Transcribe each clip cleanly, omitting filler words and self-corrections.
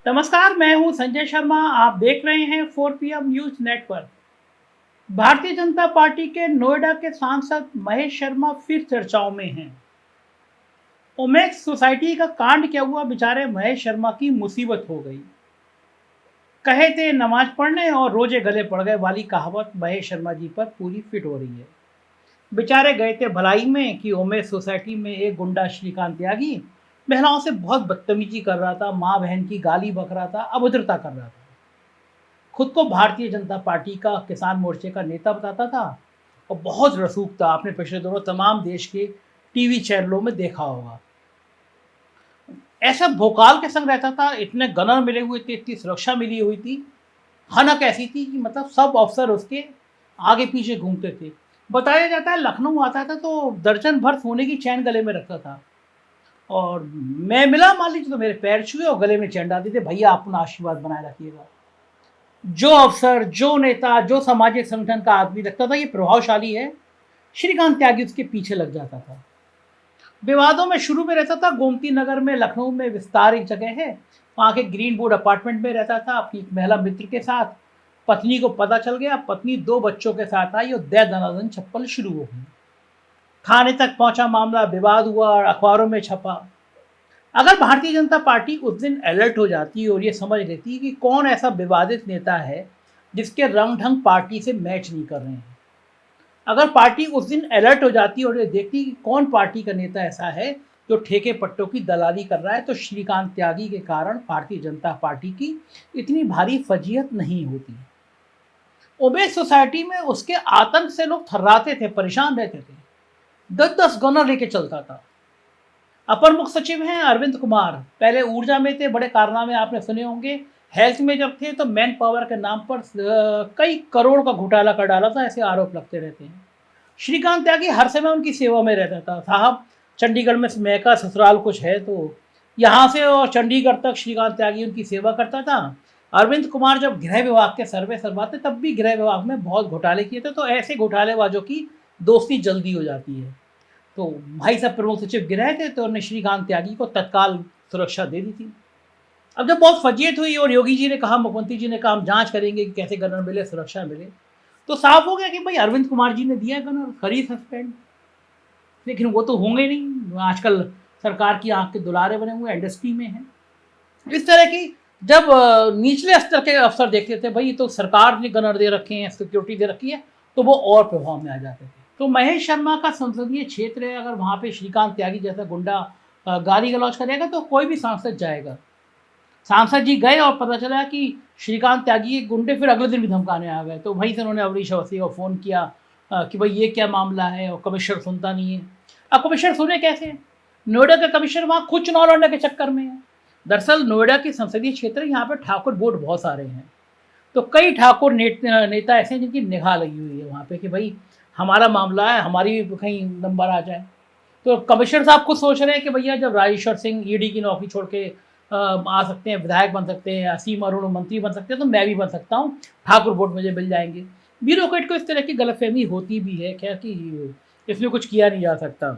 नमस्कार, मैं हूं संजय शर्मा। आप देख रहे हैं 4 PM news network. Bharatiya Janata party के नोएडा के सांसद महेश शर्मा फिर चर्चाओं में हैं। ओमेक्स सोसाइटी का कांड क्या हुआ, बेचारे महेश शर्मा की मुसीबत हो गई। कहे थे नमाज पढ़ने और रोजे गले पड़ गए वाली कहावत महेश शर्मा जी पर पूरी फिट हो रही है। बेचारे गए थे भलाई में कि ओमेक्स सोसाइटी में एक गुंडा श्रीकांत त्यागी महिलाओं से बहुत बदतमीजी कर रहा था, माँ बहन की गाली बक रहा था, अभद्रता कर रहा था। खुद को भारतीय जनता पार्टी का किसान मोर्चे का नेता बताता था और बहुत रसूख था। आपने पिछले दिनों तमाम देश के टीवी चैनलों में देखा होगा। ऐसा भोकाल के संग रहता था, इतने गनर मिले हुए थे, इतनी सुरक्षा मिली हुई थी। हनक ऐसी थी कि मतलब सब अफसर उसके आगे पीछे घूमते थे। बताया जाता है लखनऊ आता था तो दर्जन भर सोने की चैन गले में रखता था, और मैं मिला मान लीजिए तो मेरे पैर छुए और गले में चैन डाल देते, भैया अपना आशीर्वाद बनाए रखिएगा। जो अफसर, जो नेता, जो सामाजिक संगठन का आदमी लगता था ये प्रभावशाली है, श्रीकांत त्यागी उसके पीछे लग जाता था। विवादों में शुरू में रहता था गोमती नगर में, लखनऊ में विस्तार एक जगह है, वहाँ के ग्रीन बोर्ड अपार्टमेंट में रहता था अपनी एक महिला मित्र के साथ। पत्नी को पता चल गया, पत्नी 2 बच्चों के साथ आई और दे दनादन चप्पल शुरू हो गई। थाने तक पहुंचा मामला, विवाद हुआ और अखबारों में छपा। अगर भारतीय जनता पार्टी उस दिन अलर्ट हो जाती और ये समझ लेती कि कौन ऐसा विवादित नेता है जिसके रंग ढंग पार्टी से मैच नहीं कर रहे हैं, अगर पार्टी उस दिन अलर्ट हो जाती और ये देखती कि कौन पार्टी का नेता ऐसा है जो ठेके पट्टों की दलाली कर रहा है, तो श्रीकांत त्यागी के कारण भारतीय जनता पार्टी की इतनी भारी फजीहत नहीं होती। ओबेस सोसाइटी में उसके आतंक से लोग थर्राते थे, परेशान रहते थे। 10-10 गनर लेके चलता था। अपर मुख्य सचिव हैं अरविंद कुमार, पहले ऊर्जा में थे, बड़े कारनामे आपने सुने होंगे। हेल्थ में जब थे तो मैन पावर के नाम पर कई करोड़ का घोटाला कर डाला था, ऐसे आरोप लगते रहते हैं। श्रीकांत त्यागी हर समय उनकी सेवा में रहता था। साहब, चंडीगढ़ में मैका ससुराल कुछ है तो यहाँ से और चंडीगढ़ तक श्रीकांत त्यागी उनकी सेवा करता था। अरविंद कुमार जब गृह विभाग के सर्वे सरवा थे तब भी गृह विभाग में बहुत घोटाले किए थे, तो ऐसे घोटालेबाजों की दोस्ती जल्दी हो जाती है। तो भाई साहब प्रमुख सचिव गिराए थे तो उन्होंने श्रीकांत त्यागी को तत्काल सुरक्षा दे दी थी। अब जब बहुत फजीयत हुई और योगी जी ने कहा, मुख्यमंत्री जी ने कहा हम जांच करेंगे कि कैसे गनर मिले, सुरक्षा मिले, तो साफ हो गया कि भाई अरविंद कुमार जी ने दिया गनर, करी सस्पेंड। लेकिन वो तो होंगे नहीं, आजकल सरकार की आंख के दुलारे बने हुए इंडस्ट्री में हैं। इस तरह की जब निचले स्तर के अफसर देखते थे भाई तो सरकार ने गनर दे रखे हैं, सिक्योरिटी दे रखी है, तो वो और प्रभाव में आ जाते थे। तो महेश शर्मा का संसदीय क्षेत्र है, अगर वहाँ पे श्रीकांत त्यागी जैसा गुंडा गाली गलौज करेगा तो कोई भी सांसद जाएगा। सांसद जी गए और पता चला कि श्रीकांत त्यागी के गुंडे फिर अगले दिन भी धमकाने आ गए, तो वहीं से उन्होंने अवनीश अवस्थी को फ़ोन किया कि भाई ये क्या मामला है, और कमिश्नर सुनता नहीं है। अब कमिश्नर सुने कैसे? नोएडा का कमिश्नर वहाँ खुद चुनाव लड़ने के चक्कर में है। दरअसल नोएडा के संसदीय क्षेत्र, यहाँ पर ठाकुर वोट बहुत सारे हैं, तो कई ठाकुर नेता ऐसे हैं जिनकी निगाह लगी हुई है वहाँ पे कि भाई हमारा मामला है, हमारी भी कहीं नंबर आ जाए। तो कमिश्नर साहब खुद सोच रहे हैं कि भैया जब राजेश्वर सिंह ईडी की नौकरी छोड़ के आ सकते हैं, विधायक बन सकते हैं, असीम अरुण मंत्री बन सकते हैं, तो मैं भी बन सकता हूँ, ठाकुर वोट मुझे मिल जाएंगे। ब्यूरोक्रेट को इस तरह की गलतफहमी होती भी है, क्या कि इसमें कुछ किया नहीं जा सकता।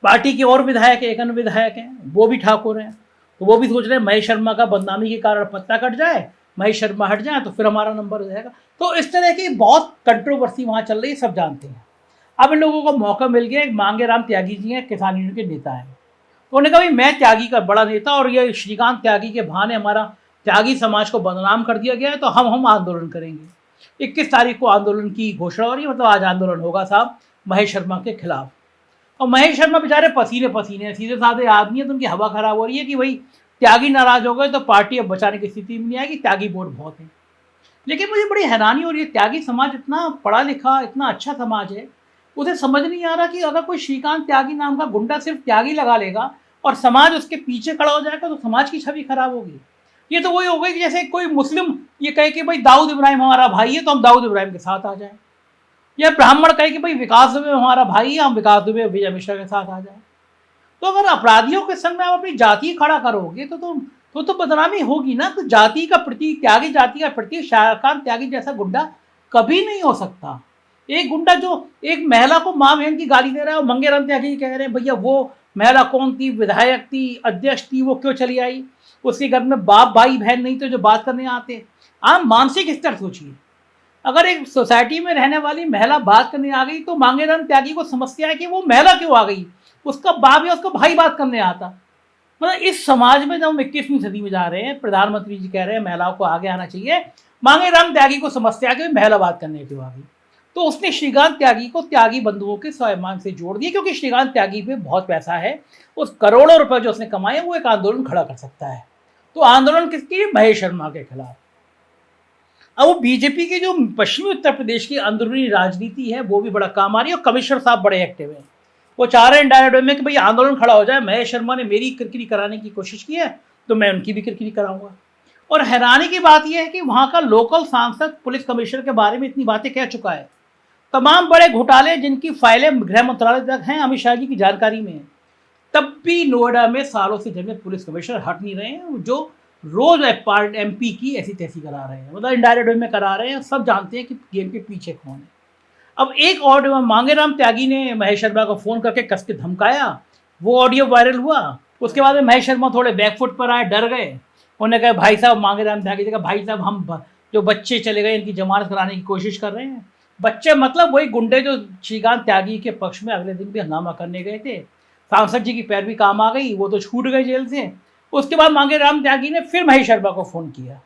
पार्टी के और विधायक, एक अन्य विधायक हैं, वो भी ठाकुर हैं, तो वो भी सोच रहे हैं महेश शर्मा का बदनामी के कारण पत्ता कट जाए, महेश शर्मा हट जाए तो फिर हमारा नंबर हो जाएगा। तो इस तरह की बहुत कंट्रोवर्सी वहाँ चल रही है, सब जानते हैं। अब इन लोगों को मौका मिल गया, एक मांगे राम त्यागी जी हैं, किसान यूनियन के नेता हैं, तो उन्होंने कहा भाई मैं त्यागी का बड़ा नेता और ये श्रीकांत त्यागी के बहाने हमारा त्यागी समाज को बदनाम कर दिया गया है, तो हम आंदोलन करेंगे। 21 तारीख को आंदोलन की घोषणा हो रही है, मतलब आज आंदोलन होगा साहब महेश शर्मा के खिलाफ। और महेश शर्मा बेचारे पसीने पसीने, सीधे साधे आदमी है, तो उनकी हवा खराब हो रही है कि भाई त्यागी नाराज हो गए तो पार्टी अब बचाने की स्थिति में नहीं आएगी, त्यागी वोट बहुत है। लेकिन मुझे बड़ी हैरानी हो रही है, त्यागी समाज इतना पढ़ा लिखा, इतना अच्छा समाज है, उसे समझ नहीं आ रहा कि अगर कोई श्रीकांत त्यागी नाम का गुंडा सिर्फ त्यागी लगा लेगा और समाज उसके पीछे खड़ा हो जाएगा तो समाज की छवि खराब होगी। ये तो वही हो गई कि जैसे कोई मुस्लिम ये कहे कि भाई दाऊद इब्राहिम हमारा भाई है तो हम दाऊद इब्राहिम के साथ आ जाएं, या ब्राह्मण कहे कि भाई विकास दुबे हमारा भाई है, हम विकास दुबे विजय मिश्रा के साथ आ जाएं। तो अगर अपराधियों के संग में आप अपनी जाति खड़ा करोगे तो बदनामी होगी ना। तो जाति का प्रतीक, त्यागी जाति का प्रतीक श्रीकांत त्यागी जैसा गुंडा कभी नहीं हो सकता। एक गुंडा जो एक महिला को माँ बहन की गाली दे रहा है, और मंगेराम त्यागी कह रहे हैं भैया वो महिला कौन थी, विधायक थी, अध्यक्ष थी, वो क्यों चली आई, उसके घर में बाप भाई बहन नहीं तो जो बात करने आते। आप मानसिक स्तर सोचिए, अगर एक सोसाइटी में रहने वाली महिला बात करने आ गई तो मांगेराम त्यागी को समस्या है कि वो महिला क्यों आ गई, उसका बाप या उसका भाई बात करने आता। मतलब इस समाज में जब हम 21वीं सदी में जा रहे हैं, प्रधानमंत्री जी कह रहे हैं महिलाओं को आगे आना चाहिए, मांगेराम त्यागी को समस्या कि महिला बात करने क्यों आ गई। तो उसने श्रीकांत त्यागी को त्यागी बंधुओं के स्वाभिमान से जोड़ दिया, क्योंकि श्रीकांत त्यागी पे बहुत पैसा है, उस करोड़ों रुपए जो उसने कमाए वो एक आंदोलन खड़ा कर सकता है। तो आंदोलन किसकी? महेश शर्मा के खिलाफ। अब वो बीजेपी की जो पश्चिमी उत्तर प्रदेश की अंदरूनी राजनीति है वो भी बड़ा काम आ रही है, और कमिश्नर साहब बड़े एक्टिव हैं। वो चाह रहे हैं इंडायरेक्ट वे में कि भाई आंदोलन खड़ा हो जाए, महेश शर्मा ने मेरी किरकिरी कराने की कोशिश की है तो मैं उनकी भी किरकिरी कराऊंगा। और हैरानी की बात यह है कि वहां का लोकल सांसद पुलिस कमिश्नर के बारे में इतनी बातें कह चुका है। तमाम बड़े घोटाले जिनकी फाइलें गृह मंत्रालय तक हैं, अमित शाह जी की जानकारी में है, तब भी नोएडा में सालों से जमे पुलिस कमिश्नर हट नहीं रहे हैं, जो रोज MP की ऐसी तैसी करा रहे हैं, मतलब इंडायरेक्ट वे में करा रहे हैं। सब जानते हैं कि गेम के पीछे कौन है। अब एक ऑडियो मांगेराम त्यागी ने महेश शर्मा को फोन करके कस के धमकाया, वो ऑडियो वायरल हुआ। उसके बाद में महेश शर्मा थोड़े बैकफुट पर आए, डर गए। उन्होंने कहा भाई साहब, मांगेराम त्यागी ने कहा भाई साहब हम जो बच्चे चले गए इनकी जमानत कराने की कोशिश कर रहे हैं। बच्चे मतलब वही गुंडे जो श्रीकांत त्यागी के पक्ष में अगले दिन भी हंगामा करने गए थे। सांसद जी की पैरवी काम आ गई, वो तो छूट गए जेल से। उसके बाद मांगेराम त्यागी ने फिर महेश शर्मा को फोन किया,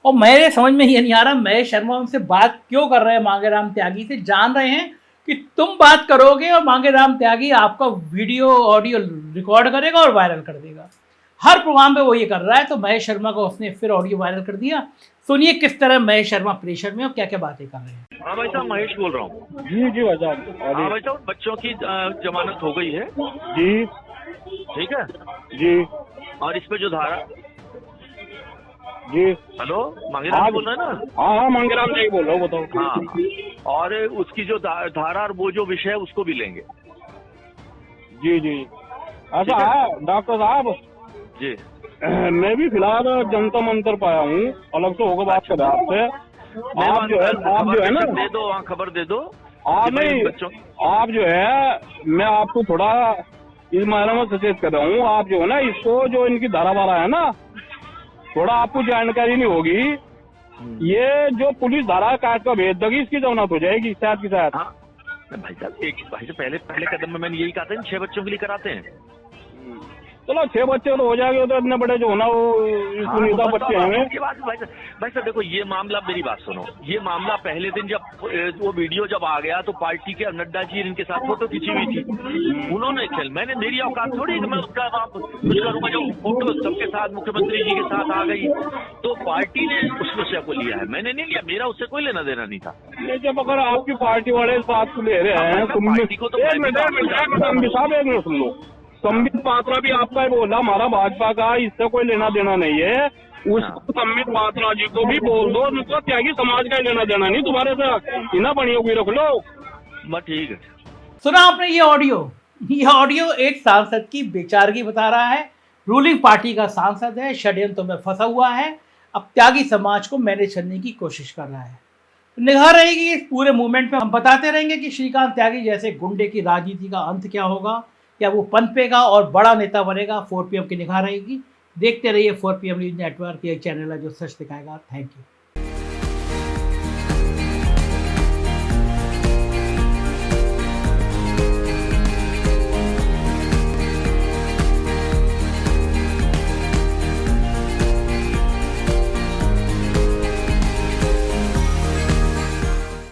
और मेरे समझ में ये नहीं आ रहा महेश शर्मा उनसे बात क्यों कर रहे हैं। मांगेराम त्यागी से जान रहे हैं कि तुम बात करोगे और मांगेराम त्यागी आपका वीडियो ऑडियो रिकॉर्ड करेगा और वायरल कर देगा। हर प्रोग्राम पे वो ये कर रहा है। तो महेश शर्मा को उसने फिर ऑडियो वायरल कर दिया। सुनिए किस तरह महेश शर्मा प्रेशर में और क्या क्या बातें कर रहे हैं। हाँ भाई साहब, महेश बोल रहा हूँ। जी जी भाई साहब। हाँ भाई साहब, बच्चों की जमानत हो गई है। जी ठीक है जी। और इस पे जो धारा, जी हेलो मांगेराम बोल रहे हैं ना? हाँ हाँ, मांगेराम जी बोल रहा हूँ, बताओ। हाँ, और उसकी जो धारा और वो जो विषय है उसको भी लेंगे। जी जी, ऐसा है डॉक्टर साहब जी। मैं भी फिलहाल जनता मंत्र पाया हूँ, अलग से होगा बात कर आपसे। आप जो है ना, दे दो वहाँ, खबर दे दो। आप नहीं, आप जो है, मैं आपको थोड़ा इस मायने में सचेत कर रहा हूँ। आप जो है ना, इसको जो इनकी धारा वाला है ना, थोड़ा आपको जानकारी नहीं होगी। ये जो पुलिस धारा काट का भेज देगी, इसकी जमानत हो जाएगी शायद की शायद। हाँ भाई साहब, पहले कदम में मैंने यही कहा था, 6 बच्चों के लिए कराते हैं। चलो 6 बच्चे तो हो जाएंगे, तो इतने बड़े जो होना वो सुनीता बच्चे हैं। भाई साहब देखो, ये मामला, मेरी बात सुनो, ये मामला पहले दिन जब वो वीडियो जब आ गया तो पार्टी के नड्डा जी इनके साथ फोटो खींची हुई थी, उन्होंने खेल, मैंने, मेरी औकात थोड़ी मैं उसका कुछ करूंगा। जो फोटो सबके साथ मुख्यमंत्री जी के साथ आ गई तो पार्टी ने उस विषय को लिया है, मैंने नहीं लिया, मेरा उससे कोई लेना देना नहीं था। जब अगर आपकी पार्टी वाले इस बात को ले रहे हैं, पार्टी को तो एक मिनट सुन लो। संबित पात्रा भी आपका ही बोला, हमारा भाजपा का, इससे कोई लेना देना नहीं है। उसको संबित पात्रा जी को भी बोल दो, मतलब त्यागी समाज का ही लेना देना नहीं, तुम्हारे से इना बनियों की रख लो। बस ठीक है। सुना आपने ये ऑडियो एक सांसद की बेचारगी बता रहा है। रूलिंग पार्टी का सांसद है, षड्यंत्र में फंसा हुआ है, अब त्यागी समाज को मैनेज करने की कोशिश कर रहा है। निगाह रहेगी इस पूरे मूवमेंट में। हम बताते रहेंगे कि श्रीकांत त्यागी जैसे गुंडे की राजनीति का अंत क्या होगा, या वो पनपेगा और बड़ा नेता बनेगा। 4 PM की निगाह रहेगी। देखते रहिए 4 PM न्यूज नेटवर्क, ये चैनल है जो सच दिखाएगा। Thank you.